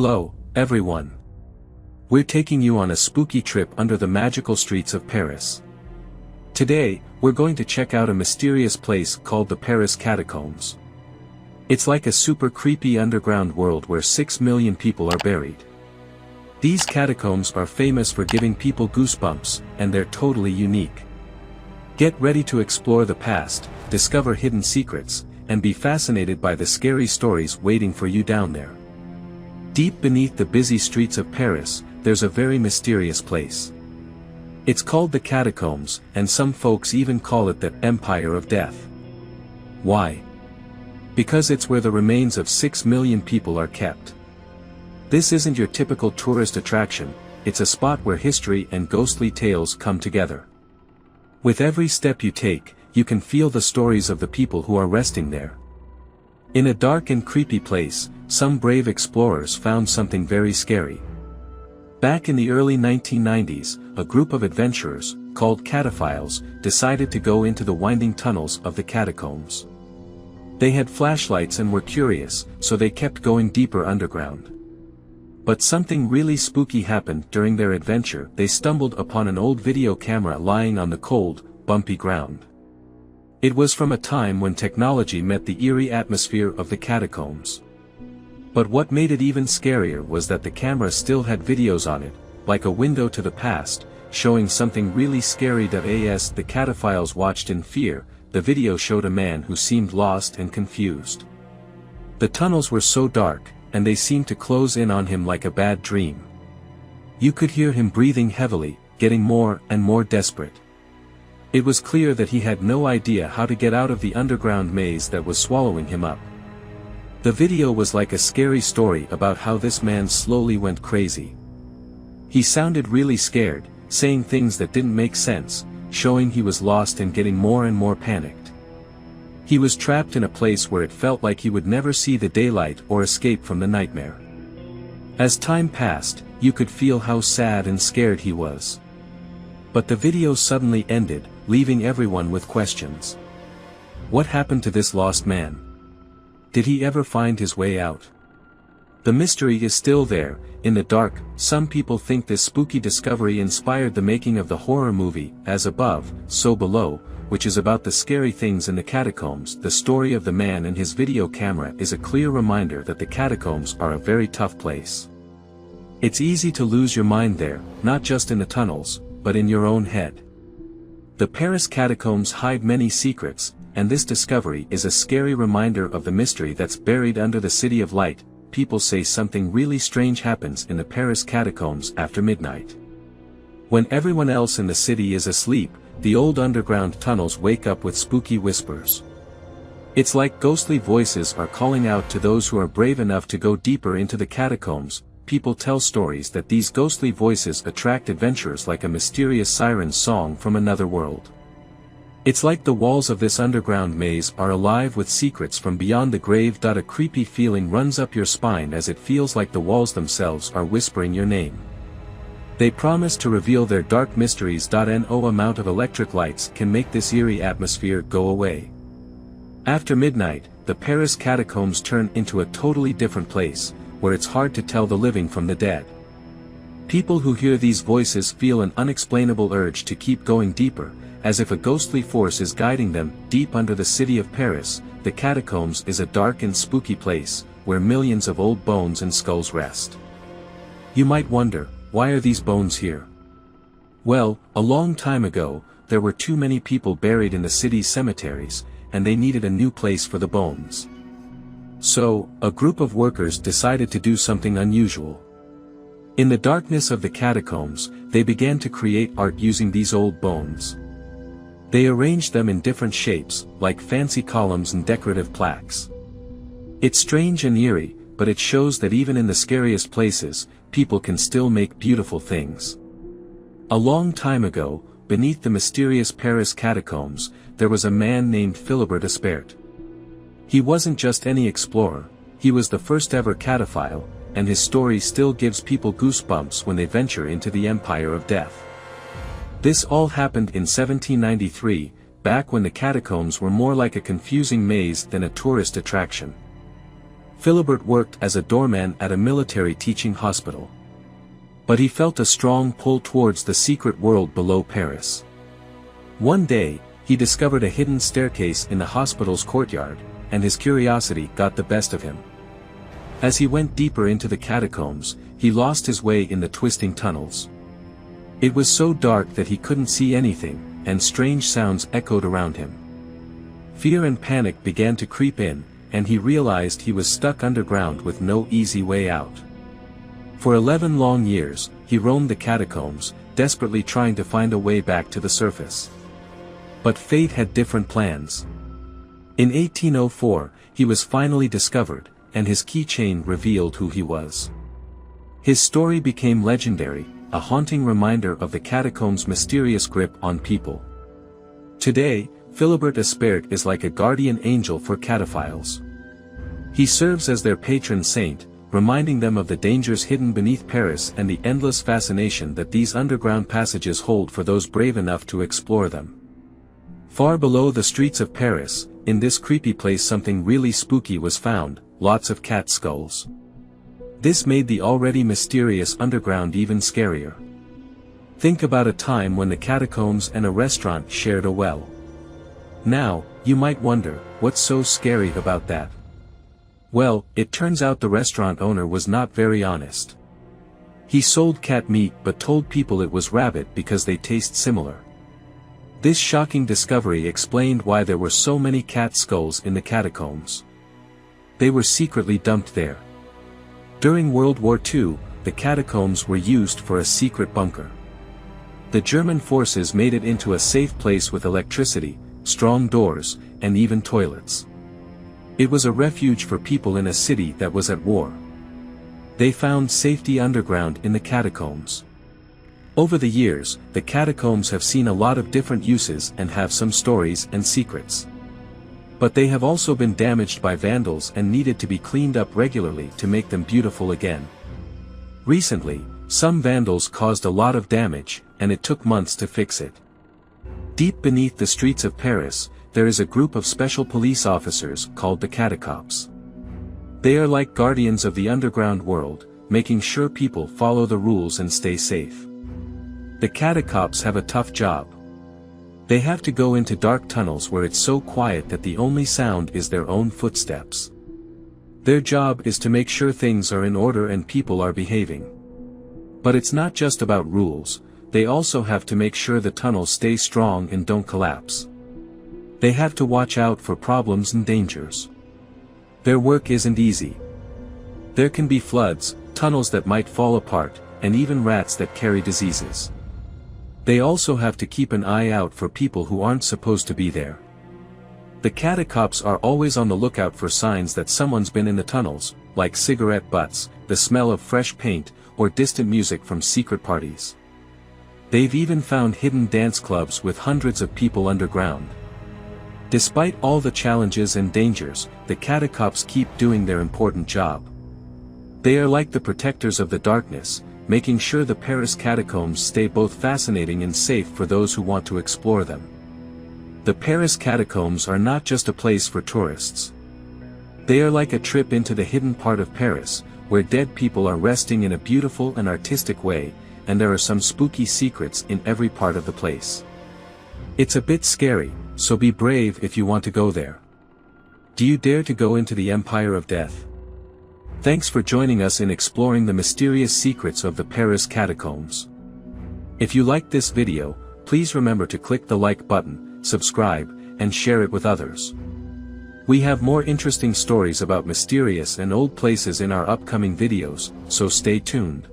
Hello, everyone. We're taking you on a spooky trip under the magical streets of Paris. Today, we're going to check out a mysterious place called the Paris Catacombs. It's like a super creepy underground world where 6 million people are buried. These catacombs are famous for giving people goosebumps, and they're totally unique. Get ready to explore the past, discover hidden secrets, and be fascinated by the scary stories waiting for you down there. Deep beneath the busy streets of Paris, there's a very mysterious place. It's called the Catacombs, and some folks even call it the Empire of Death. Why? Because it's where the remains of 6 million people are kept. This isn't your typical tourist attraction, it's a spot where history and ghostly tales come together. With every step you take, you can feel the stories of the people who are resting there. In a dark and creepy place, some brave explorers found something very scary. Back in the early 1990s, a group of adventurers, called cataphiles, decided to go into the winding tunnels of the catacombs. They had flashlights and were curious, so they kept going deeper underground. But something really spooky happened during their adventure. They stumbled upon an old video camera lying on the cold, bumpy ground. It was from a time when technology met the eerie atmosphere of the catacombs. But what made it even scarier was that the camera still had videos on it, like a window to the past, showing something really scary. As the cataphiles watched in fear, the video showed a man who seemed lost and confused. The tunnels were so dark, and they seemed to close in on him like a bad dream. You could hear him breathing heavily, getting more and more desperate. It was clear that he had no idea how to get out of the underground maze that was swallowing him up. The video was like a scary story about how this man slowly went crazy. He sounded really scared, saying things that didn't make sense, showing he was lost and getting more and more panicked. He was trapped in a place where it felt like he would never see the daylight or escape from the nightmare. As time passed, you could feel how sad and scared he was. But the video suddenly ended, leaving everyone with questions. What happened to this lost man? Did he ever find his way out? The mystery is still there, in the dark. Some people think this spooky discovery inspired the making of the horror movie, As Above, So Below, which is about the scary things in the catacombs. The story of the man and his video camera is a clear reminder that the catacombs are a very tough place. It's easy to lose your mind there, not just in the tunnels, but in your own head. The Paris catacombs hide many secrets, and this discovery is a scary reminder of the mystery that's buried under the city of light. People say something really strange happens in the Paris catacombs after midnight. When everyone else in the city is asleep, the old underground tunnels wake up with spooky whispers. It's like ghostly voices are calling out to those who are brave enough to go deeper into the catacombs. People tell stories that these ghostly voices attract adventurers like a mysterious siren song from another world. It's like the walls of this underground maze are alive with secrets from beyond the grave. A creepy feeling runs up your spine as it feels like the walls themselves are whispering your name. They promise to reveal their dark mysteries. No amount of electric lights can make this eerie atmosphere go away. After midnight, the Paris catacombs turn into a totally different place, where it's hard to tell the living from the dead. People who hear these voices feel an unexplainable urge to keep going deeper, as if a ghostly force is guiding them. Deep under the city of Paris, the catacombs is a dark and spooky place, where millions of old bones and skulls rest. You might wonder, why are these bones here? Well, a long time ago, there were too many people buried in the city's cemeteries, and they needed a new place for the bones. So, a group of workers decided to do something unusual. In the darkness of the catacombs, they began to create art using these old bones. They arranged them in different shapes, like fancy columns and decorative plaques. It's strange and eerie, but it shows that even in the scariest places, people can still make beautiful things. A long time ago, beneath the mysterious Paris catacombs, there was a man named Philibert Espert. He wasn't just any explorer, he was the first ever cataphile, and his story still gives people goosebumps when they venture into the Empire of Death. This all happened in 1793, back when the catacombs were more like a confusing maze than a tourist attraction. Philibert worked as a doorman at a military teaching hospital. But he felt a strong pull towards the secret world below Paris. One day, he discovered a hidden staircase in the hospital's courtyard, and his curiosity got the best of him. As he went deeper into the catacombs, he lost his way in the twisting tunnels. It was so dark that he couldn't see anything, and strange sounds echoed around him. Fear and panic began to creep in, and he realized he was stuck underground with no easy way out. For 11 long years, he roamed the catacombs, desperately trying to find a way back to the surface. But fate had different plans. In 1804, he was finally discovered, and his keychain revealed who he was. His story became legendary, a haunting reminder of the catacombs' mysterious grip on people. Today, Philibert Espert is like a guardian angel for cataphiles. He serves as their patron saint, reminding them of the dangers hidden beneath Paris and the endless fascination that these underground passages hold for those brave enough to explore them. Far below the streets of Paris, in this creepy place something really spooky was found, lots of cat skulls. This made the already mysterious underground even scarier. Think about a time when the catacombs and a restaurant shared a well. Now, you might wonder, what's so scary about that? Well, it turns out the restaurant owner was not very honest. He sold cat meat but told people it was rabbit because they taste similar. This shocking discovery explained why there were so many cat skulls in the catacombs. They were secretly dumped there. During World War II, the catacombs were used for a secret bunker. The German forces made it into a safe place with electricity, strong doors, and even toilets. It was a refuge for people in a city that was at war. They found safety underground in the catacombs. Over the years, the catacombs have seen a lot of different uses and have some stories and secrets. But they have also been damaged by vandals and needed to be cleaned up regularly to make them beautiful again. Recently, some vandals caused a lot of damage, and it took months to fix it. Deep beneath the streets of Paris, there is a group of special police officers called the Catacombs. They are like guardians of the underground world, making sure people follow the rules and stay safe. The Catacombs have a tough job. They have to go into dark tunnels where it's so quiet that the only sound is their own footsteps. Their job is to make sure things are in order and people are behaving. But it's not just about rules, they also have to make sure the tunnels stay strong and don't collapse. They have to watch out for problems and dangers. Their work isn't easy. There can be floods, tunnels that might fall apart, and even rats that carry diseases. They also have to keep an eye out for people who aren't supposed to be there. The Catacombs are always on the lookout for signs that someone's been in the tunnels, like cigarette butts, the smell of fresh paint, or distant music from secret parties. They've even found hidden dance clubs with hundreds of people underground. Despite all the challenges and dangers, the Catacombs keep doing their important job. They are like the protectors of the darkness, making sure the Paris catacombs stay both fascinating and safe for those who want to explore them. The Paris catacombs are not just a place for tourists. They are like a trip into the hidden part of Paris, where dead people are resting in a beautiful and artistic way, and there are some spooky secrets in every part of the place. It's a bit scary, so be brave if you want to go there. Do you dare to go into the Empire of Death? Thanks for joining us in exploring the mysterious secrets of the Paris catacombs. If you liked this video, please remember to click the like button, subscribe, and share it with others. We have more interesting stories about mysterious and old places in our upcoming videos, so stay tuned.